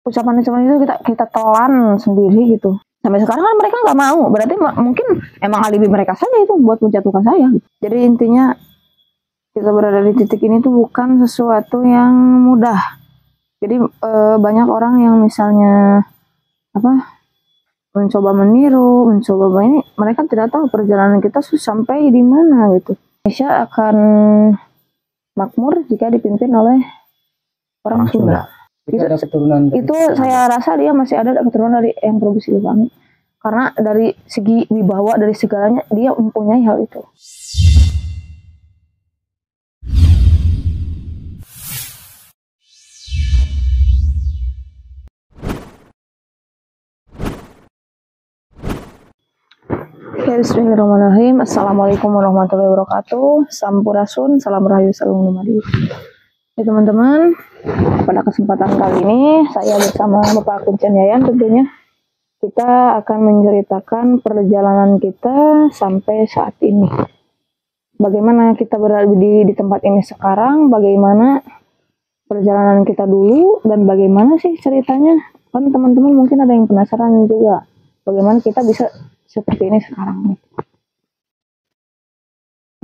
ucapan-ucapan itu kita telan sendiri gitu. Sampai sekarang kan mereka nggak mau, berarti mungkin emang alibi mereka saja itu buat menjatuhkan saya. Jadi intinya kita berada di titik ini tuh bukan sesuatu yang mudah. Jadi banyak orang yang misalnya mencoba meniru, mencoba ini, mereka tidak tahu perjalanan kita sampai di mana gitu. Indonesia akan makmur jika dipimpin oleh orang Sunda. Itu saya rasa dia masih ada keturunan dari yang Prabu Siliwangi, karena dari segi wibawa, dari segalanya dia mempunyai hal itu. Bismillahirrahmanirrahim. Assalamualaikum warahmatullahi wabarakatuh. Sampurasun, salam rahayu, salam dumadi. Teman-teman, pada kesempatan kali ini saya bersama Bapak Kuncen Yayan tentunya kita akan menceritakan perjalanan kita sampai saat ini. Bagaimana kita berada di tempat ini sekarang, bagaimana perjalanan kita dulu, dan bagaimana sih ceritanya. Kan teman-teman mungkin ada yang penasaran juga bagaimana kita bisa seperti ini sekarang.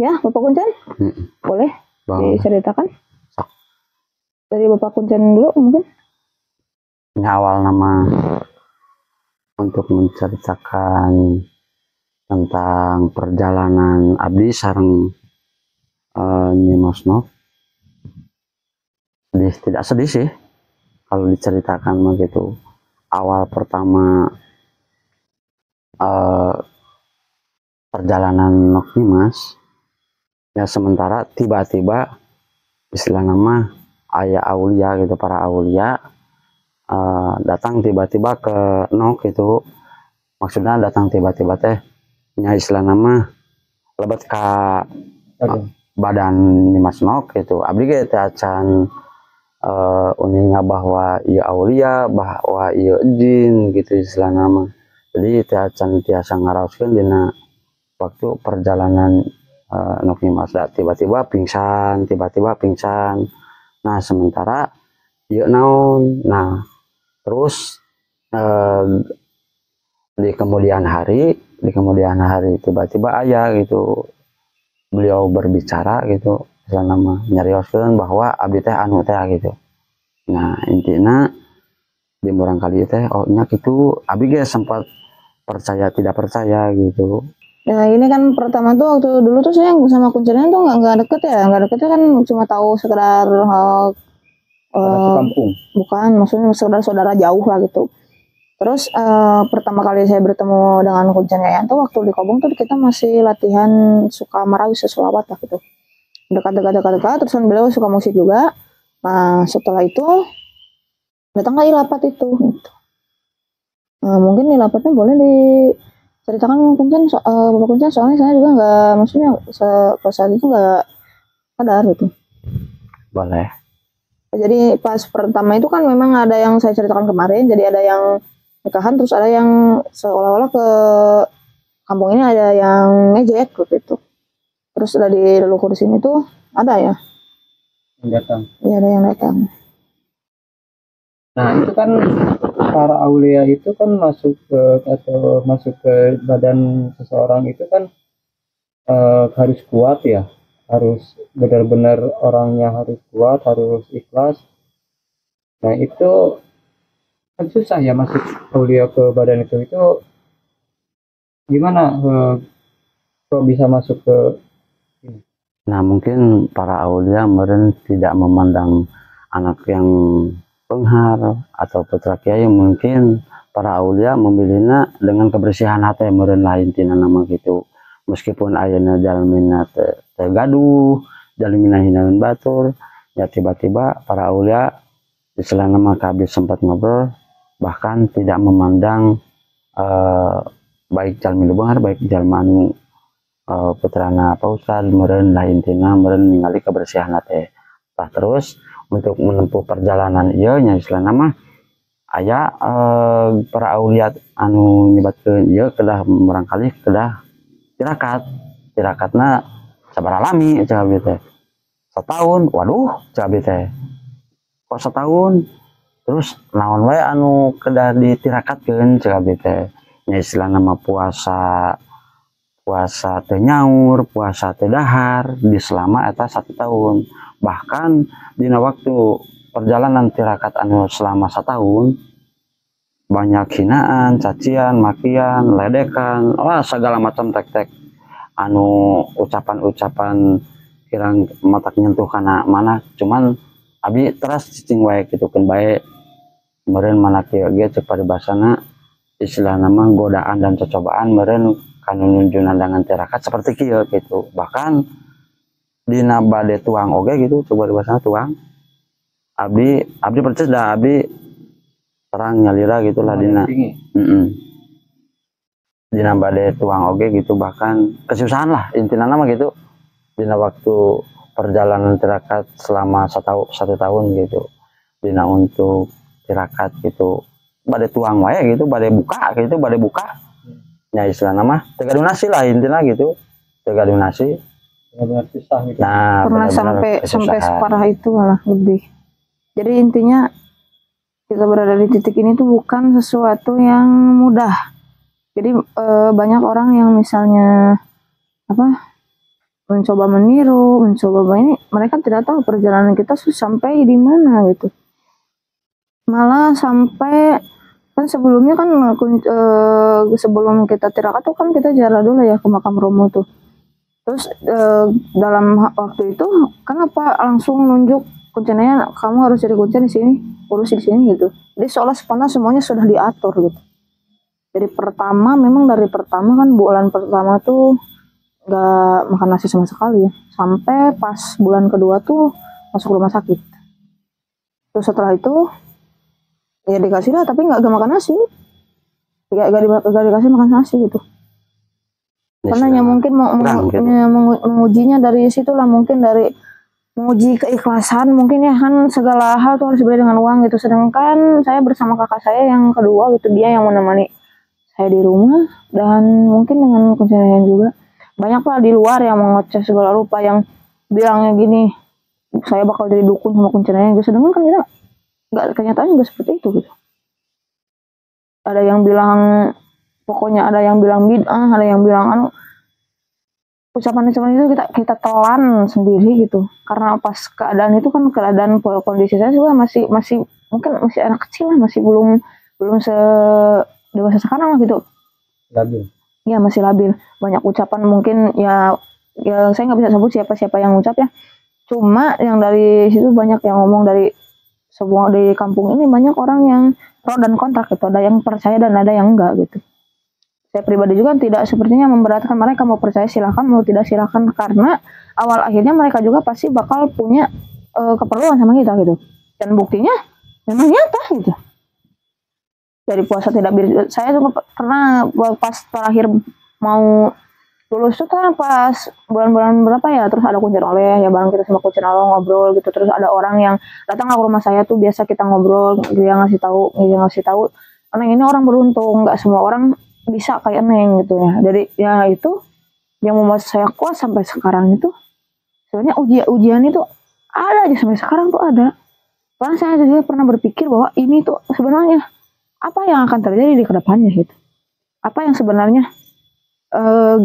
Ya, Bapak Kuncen? Boleh diceritakan? Dari Bapak Kuncen dulu mungkin? Ini awal nama untuk menceritakan tentang perjalanan abdi sareng Nyi Masno. Tidak sedih sih kalau diceritakan begitu. Awal pertama perjalanan Nok Nimas, ya sementara tiba-tiba istilah nama ayah aulia gitu, para aulia datang tiba-tiba ke Nok itu, maksudnya datang tiba-tiba teh nya istilah nama lebat ke badan Nimas Nok gitu. Abdi ge teh acan uninga bahwa ia aulia, bahwa ia jin gitu istilah nama. Jadi teh acan tiasa ngaraoskeun dina waktu perjalanan Nok Nimas tiba-tiba pingsan. Nah sementara ieu naon, nah terus di kemudian hari tiba-tiba ayah gitu, beliau berbicara gitu, nama nyarioskeun bahwa abdi teh anu teh gitu. Nah intinya di murang kali teh nya gitu abdi ge sempat percaya tidak percaya gitu. Nah ini kan pertama tuh waktu dulu tuh saya sama Kuncennya tuh nggak deket kan, cuma tahu sekedar hal kampung. Bukan, maksudnya sekedar saudara jauh lah gitu. Terus pertama kali saya bertemu dengan Kuncen Yayan tuh waktu di Kobong tuh kita masih latihan suka marawis selawat lah gitu. Dekat, terus kan beliau suka musik juga. Nah setelah itu datanglah ilapat itu gitu. Nah, mungkin ilapatnya boleh diceritakan Kuncen, Bapak Kuncen, soalnya saya juga nggak, maksudnya saat itu nggak sadar gitu. Boleh. Jadi pas pertama itu kan memang ada yang saya ceritakan kemarin, jadi ada yang nikahan, terus ada yang seolah-olah ke kampung ini ada yang ngejek gitu. Terus ada di leluhur di sini tuh ada ya yang datang. Iya, ada yang datang. Nah itu kan para aulia itu kan masuk ke badan seseorang itu kan harus kuat ya, harus benar-benar orangnya harus kuat, harus ikhlas. Nah itu kan susah ya masuk aulia ke badan itu gimana kok bisa masuk ke ini? Nah mungkin para aulia meren tidak memandang anak yang penghar atau putra kiai, mungkin para aulia memilihnya dengan kebersihan hati meren lain tina nama gitu. Meskipun ayana jalmina gaduh, jalmina hinaun batur, ya tiba-tiba para aulia istilah nama kabis sempat ngobrol, bahkan tidak memandang baik jalmi lubangar, baik jalmanu putrana pausad meren lain tina meren ningali kebersihan hati. Nah terus untuk menempuh perjalanan ieu nya istilah nama aya para aulia anu nyebatkeun ieu kedah barangkali kedah tirakatna sabaraha lami cak abdi teh. Setahun. Waduh cak abdi teh. Kok setahun? terus naon wae anu kedah ditirakatkeun cek abdi teh nya istilah nama puasa teh nyaur, puasa teh dahar di selama eta 1 tahun. Bahkan dina waktu perjalanan tirakat anu selama 1 tahun banyak hinaan, cacian, makian, ledekan, wah segala macam tek-tek anu ucapan-ucapan kirang mata nyentuh kana mana, cuman abdi teras cicing wae kitukeun bae meureun mana kieu ge cek paribasana istilah nama godaan dan cocobaan meureun kanu nuju nandangan tirakat seperti kieu gitu. Bahkan dina bade tuang oge gitu, coba dibasana tuang. Abdi percis dah abdi terang nyalira gitulah dina. Dina bade tuang oge gitu, bahkan kesusahan lah intina nama gitu. Dina waktu perjalanan tirakat selama 1 tahun gitu. Dina untuk tirakat gitu bade tuang wae gitu, bade buka ya istilah nama tegadu nasi lah intinya gitu, tegadu nasi susah gitu. Nah, pernah sampai separah itu malah lebih. Jadi intinya kita berada di titik ini tuh bukan sesuatu yang mudah. Jadi banyak orang yang misalnya mencoba meniru, ini mereka tidak tahu perjalanan kita sampai di mana gitu. Malah sampai kan sebelumnya kan sebelum kita tirakat tuh kan kita jalan dulu ya ke makam Romo tuh. Terus dalam waktu itu kenapa langsung nunjuk kuncenanya kamu harus jadi kuncen di sini, urus di sini gitu. Jadi seolah spontan semuanya sudah diatur gitu. Jadi dari pertama kan bulan pertama tuh nggak makan nasi sama sekali ya. Sampai pas bulan kedua tuh masuk rumah sakit. Terus setelah itu ya dikasih lah tapi nggak makan nasi, nggak dikasih makan nasi gitu. Karena ya mungkin mengujinya dari situ lah, mungkin dari menguji keikhlasan mungkin ya kan, segala hal tuh harus dibeli dengan uang gitu. Sedangkan saya bersama kakak saya yang kedua gitu, dia yang menemani saya di rumah, dan mungkin dengan kuncian juga banyak lah di luar yang mengoceh segala rupa, yang bilangnya gini saya bakal jadi dukun sama kuncian gitu. Sedangkan kan kita nggak, kenyataannya juga seperti itu gitu. Ada yang bilang, pokoknya ada yang bilang bid'ah, ada yang bilang ucapan-ucapan itu kita telan sendiri gitu. Karena pas keadaan itu kan, keadaan kondisi saya juga masih mungkin masih anak kecil lah, masih belum se dewasa sekarang lah gitu. Labil. Ya masih labil. Banyak ucapan mungkin ya saya nggak bisa sebut siapa yang ngucap ya. Cuma yang dari situ banyak yang ngomong dari kampung ini, banyak orang yang pro dan kontra gitu. Ada yang percaya dan ada yang enggak gitu. Saya pribadi juga tidak sepertinya memberatkan mereka, mau percaya silakan, mau tidak silakan, karena awal akhirnya mereka juga pasti bakal punya keperluan sama kita gitu. Dan buktinya memang nyata gitu. Dari puasa tidak saya juga pernah pas terakhir mau lulus tuh kan pas bulan-bulan berapa ya, terus ada kuncen oleh ya, bareng kita sama kuncen oleh ngobrol gitu. Terus ada orang yang datang ke rumah saya tuh, biasa kita ngobrol, dia ngasih tahu Neng ini orang beruntung, nggak semua orang bisa kayak Neng gitu ya. Jadi ya itu yang membuat saya kuat sampai sekarang itu, sebenarnya ujian itu ada aja sampai sekarang tuh ada. Karena saya juga pernah berpikir bahwa ini tuh sebenarnya apa yang akan terjadi di kedepannya gitu. Apa yang sebenarnya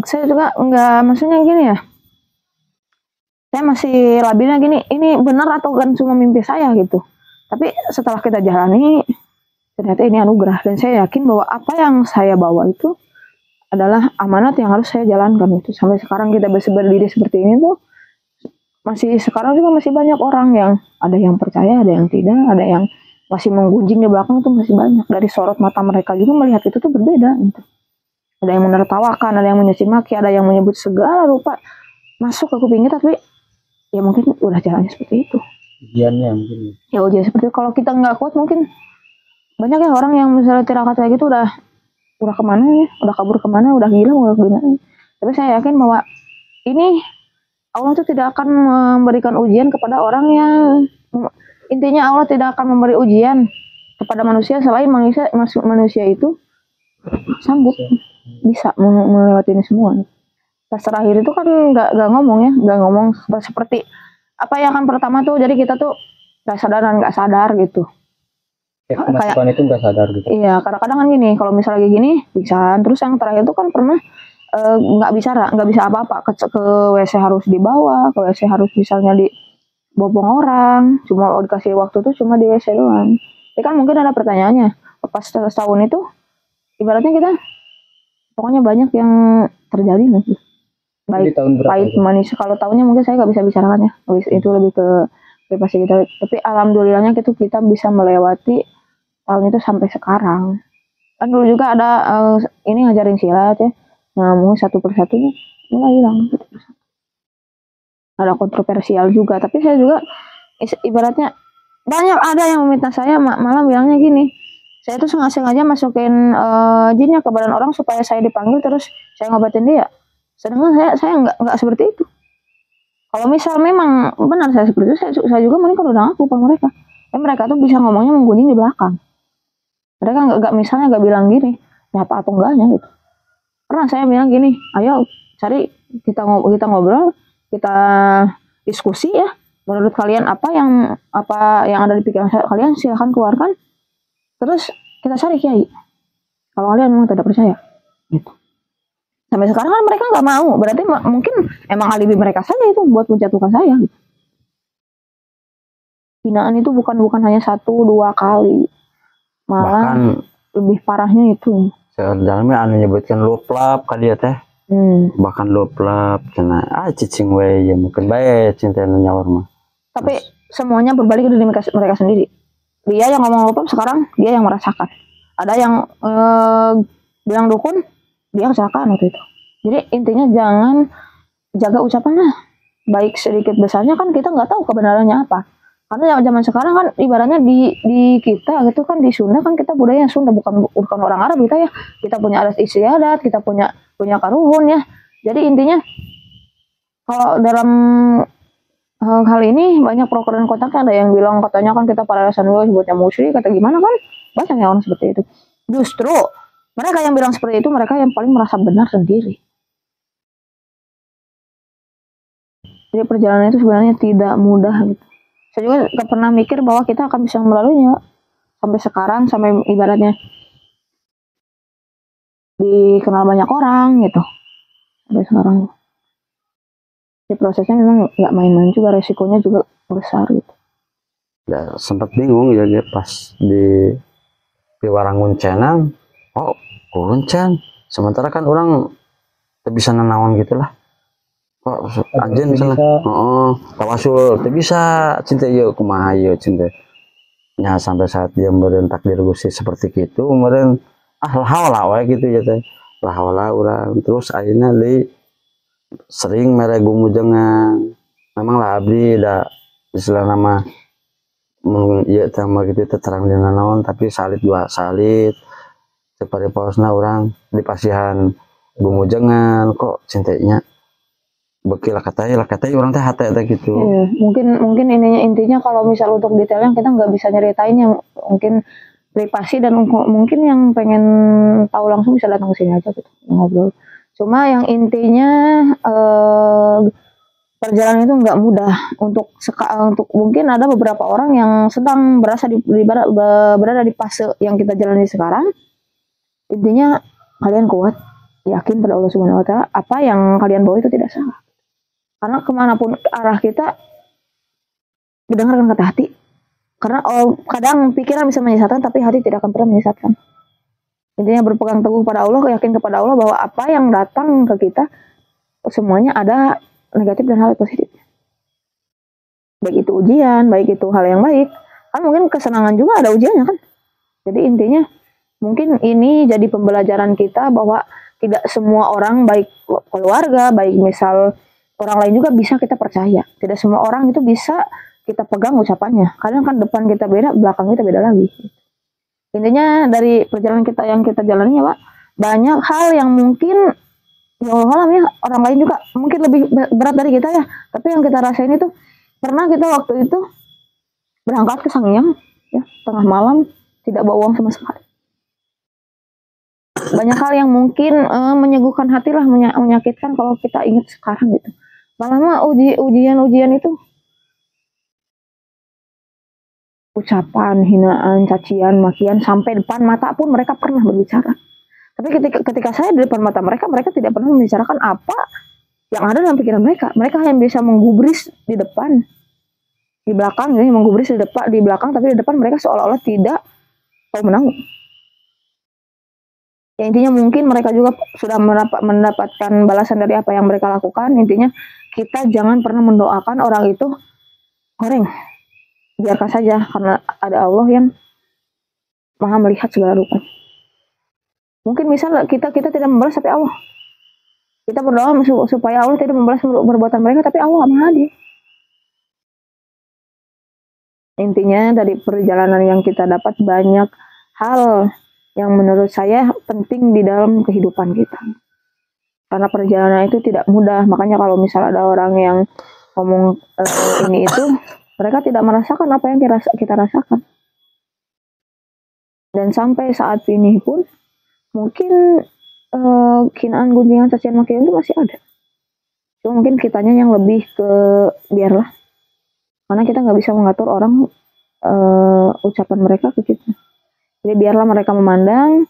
saya juga nggak, maksudnya gini ya, saya masih labilnya gini, ini benar atau kan cuma mimpi saya gitu. Tapi setelah kita jalani, ternyata ini anugerah, dan saya yakin bahwa apa yang saya bawa itu adalah amanat yang harus saya jalankan itu. Sampai sekarang kita bisa berdiri seperti ini tuh, sekarang juga masih banyak orang yang, ada yang percaya, ada yang tidak, ada yang masih menggunjing di belakang tuh masih banyak. Dari sorot mata mereka juga melihat itu tuh berbeda gitu. Ada yang menertawakan, ada yang mencaci maki, ada yang menyebut segala rupa masuk ke kupingnya, tapi ya mungkin udah jalannya seperti itu. Ujiannya mungkin. Ya ujian seperti itu. Kalau kita nggak kuat, mungkin banyak ya orang yang misalnya tirakat kayak gitu udah kemana ya, udah kabur kemana, udah gila, udah gimana. Tapi saya yakin bahwa ini Allah tuh tidak akan memberikan ujian kepada orang yang, intinya Allah tidak akan memberi ujian kepada manusia selain manusia itu sanggup bisa melewati ini semua. Pas terakhir itu kan nggak ngomong seperti apa yang kan pertama tuh, jadi kita tuh nggak sadar dan nggak sadar gitu. kemasukan itu nggak sadar gitu. Iya, kadang-kadang kan gini, kalau misalnya lagi gini pingsan, terus yang terakhir itu kan pernah nggak bicara, nggak bisa apa-apa, ke WC harus dibawa, ke WC harus misalnya dibopong orang, cuma dikasih waktu tuh cuma di WC doang. Tapi kan mungkin ada pertanyaannya, pas setahun itu ibaratnya kita pokoknya banyak yang terjadi nih. Baik pahit manis, kalau tahunnya mungkin saya nggak bisa bicarakan ya, itu lebih ke privasi kita. Tapi alhamdulillahnya kita bisa melewati tahun itu sampai sekarang. Kan dulu juga ada ini ngajarin silat ya, nah mau satu persatunya mulai hilang. Ada kontroversial juga, tapi saya juga ibaratnya banyak ada yang meminta saya malah bilangnya gini, saya tuh sengaja masukin jinnya ke badan orang supaya saya dipanggil terus saya ngobatin dia. Sedangkan saya nggak seperti itu. Kalau misal memang benar saya seperti itu, saya juga mending kalau udah ngaku sama mereka. Mereka tuh bisa ngomongnya menggunjing di belakang. Mereka nggak misalnya nggak bilang gini, nyata atau enggaknya gitu. Pernah saya bilang gini, ayo cari kita ngobrol, kita diskusi ya. Menurut kalian apa yang ada di pikiran kalian silahkan keluarkan. Terus kita cari kiai. Kalau kalian memang tidak percaya, gitu. Sampai sekarang kan mereka nggak mau, berarti mungkin emang alibi mereka saja itu buat menjatuhkan saya. Hinaan itu bukan hanya 1-2 kali, malah bahkan lebih parahnya itu. Dalamnya anu nyebutkan loplap kali ya teh. Bahkan loplap, cina cicing we ya mungkin baik cinta nyawar mah. Tapi semuanya berbalik dari mereka sendiri. Dia yang ngomong loplap sekarang dia yang merasakan. Ada yang bilang dukun, dia kecelakaan waktu itu. Jadi intinya jangan jaga ucapan lah. Baik sedikit besarnya kan kita nggak tahu kebenarannya apa. Karena zaman sekarang kan ibaratnya di kita gitu kan di Sunda kan kita budaya Sunda bukan orang Arab kita ya. Kita punya adat istiadat, kita punya karuhun ya. Jadi intinya kalau dalam hal ini banyak pro dan kontaknya, ada yang bilang katanya kan kita para sanul sebutnya musyrik, kata gimana kan banyak yang orang seperti itu. Justru mereka yang bilang seperti itu mereka yang paling merasa benar sendiri. Jadi perjalanan itu sebenarnya tidak mudah gitu. Saya juga gak pernah mikir bahwa kita akan bisa melaluinya sampai sekarang, sampai ibaratnya dikenal banyak orang gitu. Sampai sekarang. Jadi prosesnya memang nggak main-main juga, resikonya juga besar gitu. Ya sempat bingung ya dia pas di Waranguncenan, oh kuncen. Sementara kan orang bisa nanawan gitulah. Kok anjen misalnya, tawasul, bisa cinta yuk kumaha yuk cinta. Ya sampai saat dia meren takdir Gusti seperti itu, meren lah wae gitu ya teh. Lah urang terus akhirnya sering mere gumujengan. Memang lah abdi da istilah nama ya sama gitu terang di nanaon tapi salit seperti pausna orang di pasihan gumujengan kok cintanya bekil lah katanya orang teh hati gitu. Iya, mungkin intinya kalau misal untuk detailnya kita nggak bisa nyeritain yang mungkin privasi, dan mungkin yang pengen tahu langsung bisa datang ke sini aja gitu ngobrol. Cuma yang intinya perjalanan itu nggak mudah untuk mungkin ada beberapa orang yang sedang berada di fase yang kita jalani sekarang. Intinya kalian kuat, yakin pada Allah Subhanahu Wa Taala, apa yang kalian bawa itu tidak salah. Karena kemanapun arah kita mendengarkan kata hati. Karena kadang pikiran bisa menyesatkan, tapi hati tidak akan pernah menyesatkan. Intinya berpegang teguh pada Allah, yakin kepada Allah bahwa apa yang datang ke kita semuanya ada negatif dan hal positif. Baik itu ujian, baik itu hal yang baik. Kan mungkin kesenangan juga ada ujiannya kan. Jadi intinya mungkin ini jadi pembelajaran kita bahwa tidak semua orang, baik keluarga, baik misal orang lain juga bisa kita percaya. Tidak semua orang itu bisa kita pegang ucapannya. Kadang kan depan kita beda, belakang kita beda lagi. Intinya dari perjalanan kita yang kita jalani ya Pak, banyak hal yang mungkin ya Allah ya orang lain juga mungkin lebih berat dari kita ya. Tapi yang kita rasain itu pernah kita waktu itu berangkat ke Sangiang ya tengah malam tidak bawa uang sama sekali. Banyak hal yang mungkin menyejukkan hati lah, menyakitkan kalau kita ingat sekarang gitu. Malah mah ujian itu ucapan hinaan, cacian, makian sampai depan mata pun mereka pernah berbicara. Tapi ketika saya di depan mata mereka, mereka tidak pernah membicarakan apa yang ada dalam pikiran mereka. Mereka hanya bisa menggubris di depan, di belakang, ya, menggubris di belakang, tapi di depan mereka seolah-olah tidak tahu menanggung. Ya intinya mungkin mereka juga sudah mendapatkan balasan dari apa yang mereka lakukan. Intinya kita jangan pernah mendoakan orang itu goreng. Biarkan saja, karena ada Allah yang maha melihat segala rupa. Mungkin misal kita tidak membalas, tapi Allah. Kita berdoa supaya Allah tidak membalas perbuatan mereka, tapi Allah maha adil. Intinya dari perjalanan yang kita dapat banyak hal yang menurut saya penting di dalam kehidupan kita. Karena perjalanan itu tidak mudah. Makanya kalau misal ada orang yang ngomong ini itu, mereka tidak merasakan apa yang kita rasakan. Dan sampai saat ini pun mungkin hinaan, gunjingan, cacian, makian itu masih ada. Cuma mungkin kitanya yang lebih ke biarlah. Karena kita nggak bisa mengatur orang ucapan mereka ke kita. Jadi biarlah mereka memandang,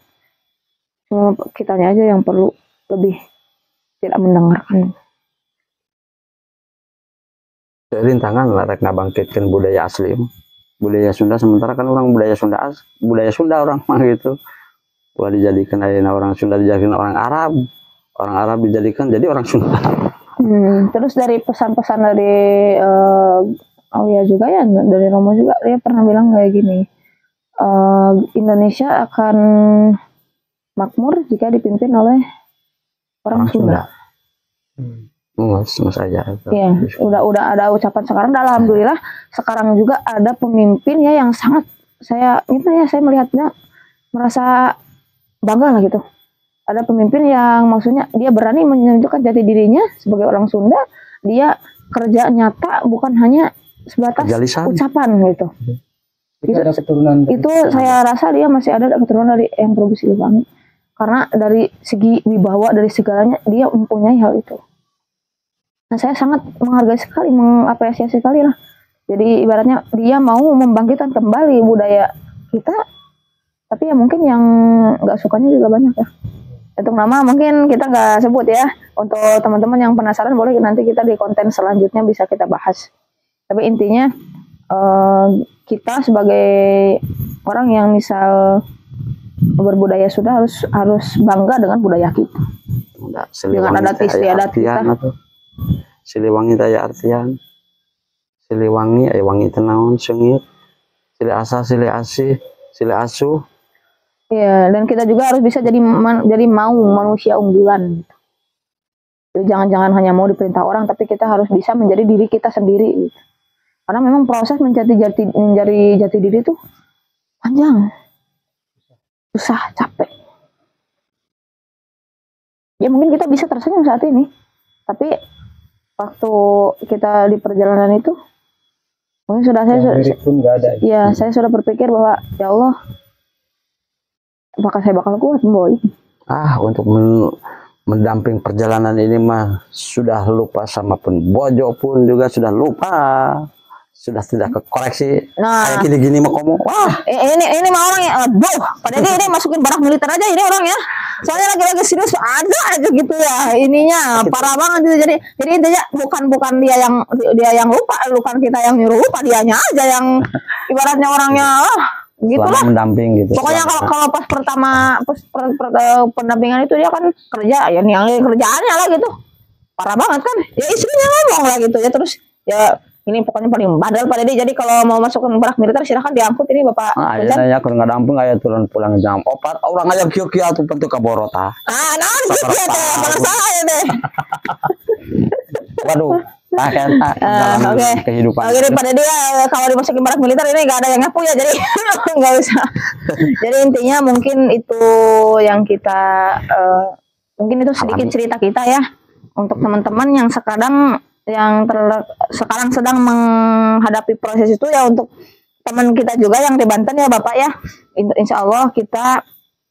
cuma kitanya aja yang perlu lebih tidak mendengarkan. Rintangan lah rek ngabangkitkeun budaya asli, budaya Sunda, sementara kan orang budaya Sunda orang mah gitu. Wah dijadikan ayeuna orang Sunda dijadikan orang Arab dijadikan jadi orang Sunda. Terus dari pesan-pesan dari Aulia juga ya, dari Romo juga, dia pernah bilang kayak gini, Indonesia akan makmur jika dipimpin oleh orang Sunda. Mas aja. Ya, udah ada ucapan sekarang. Alhamdulillah sekarang juga ada pemimpin ya yang sangat saya melihatnya merasa bangga lah gitu. Ada pemimpin yang maksudnya dia berani menunjukkan jati dirinya sebagai orang Sunda. Dia kerja nyata, bukan hanya sebatas ucapan gitu. Ada keturunan itu saya rasa dia masih ada keturunan dari yang Prabu Siliwangi, karena dari segi wibawa, dari segalanya dia mempunyai hal itu. Nah saya sangat menghargai sekali, mengapresiasi sekali lah. Jadi ibaratnya dia mau membangkitkan kembali budaya kita, tapi ya mungkin yang nggak sukanya juga banyak ya. Untuk nama mungkin kita nggak sebut ya. Untuk teman-teman yang penasaran boleh nanti kita di konten selanjutnya bisa kita bahas. Tapi intinya kita sebagai orang yang misal berbudaya sudah harus bangga dengan budaya kita. Dengan adat istiadat kita. Siliwangi daya artian. Siliwangi aya wangi tenaon seungit. Sili asa, sili asih, sili asuh. Iya, dan kita juga harus bisa jadi mau manusia unggulan. Jadi jangan hanya mau diperintah orang, tapi kita harus bisa menjadi diri kita sendiri. Gitu. Karena memang proses menjadi jati diri itu panjang, susah, capek. Ya mungkin kita bisa tersenyum saat ini, tapi waktu kita di perjalanan itu, mungkin saya sudah berpikir bahwa ya Allah, apakah saya bakal kuat membawa ini? Untuk mendamping perjalanan ini mah sudah lupa sama pun bojo pun juga sudah lupa. Sudah tidak kekoreksi. Nah, kayak gini-gini mau ngomong. Wah, ini mah orang ya. Aduh, pada ini masukin barak militer aja ini orang ya. Soalnya lagi-lagi serius ada aja gitu ya. Ininya parah banget gitu. Jadi intinya bukan dia yang lupa, bukan kita yang nyuruh lupa, dianya aja yang ibaratnya orangnya gitu lah. Mendamping gitu. Pokoknya kalau pas pendampingan itu dia kan kerja ya, nih kerjaannya lah gitu. Parah banget kan. Ya istrinya ngomong lah gitu ya, terus ya ini pokoknya paling badal Pak Dede. Jadi kalau mau masuk ke barak militer silahkan diangkut ini Bapak. Ya kalau nggak damping kayak turun pulang jam 4 orang aja kieu-kieu atuh penting ka Borota. Naon kieu teh saya deh. Waduh. Oke. Kehidupan. Oke Pak Dede kalau dimasukin barak militer ini nggak ada yang ngaku ya, jadi nggak usah. Jadi intinya mungkin itu yang kita mungkin itu sedikit cerita kita ya untuk teman-teman yang sekarang sedang menghadapi proses itu ya, untuk teman kita juga yang di Banten ya Bapak ya. Insya Allah kita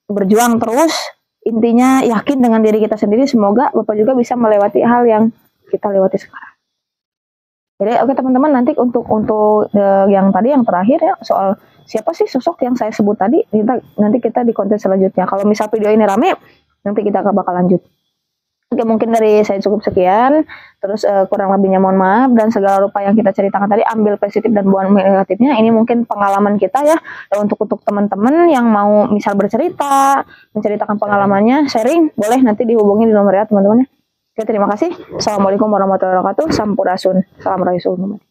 berjuang terus, intinya yakin dengan diri kita sendiri, semoga Bapak juga bisa melewati hal yang kita lewati sekarang. Jadi oke teman-teman, nanti untuk yang tadi yang terakhir ya, soal siapa sih sosok yang saya sebut tadi, nanti kita di konten selanjutnya. Kalau misal video ini rame, nanti kita bakal lanjut. Oke, mungkin dari saya cukup sekian. Terus kurang lebihnya mohon maaf, dan segala rupa yang kita ceritakan tadi ambil positif dan buang negatifnya. Ini mungkin pengalaman kita ya. Dan untuk teman-teman yang mau misal bercerita, menceritakan pengalamannya, sharing, boleh nanti dihubungi di nomor ya teman-teman ya. Oke, terima kasih. Assalamualaikum warahmatullahi wabarakatuh. Sampurasun. Salam Rayu Sulung.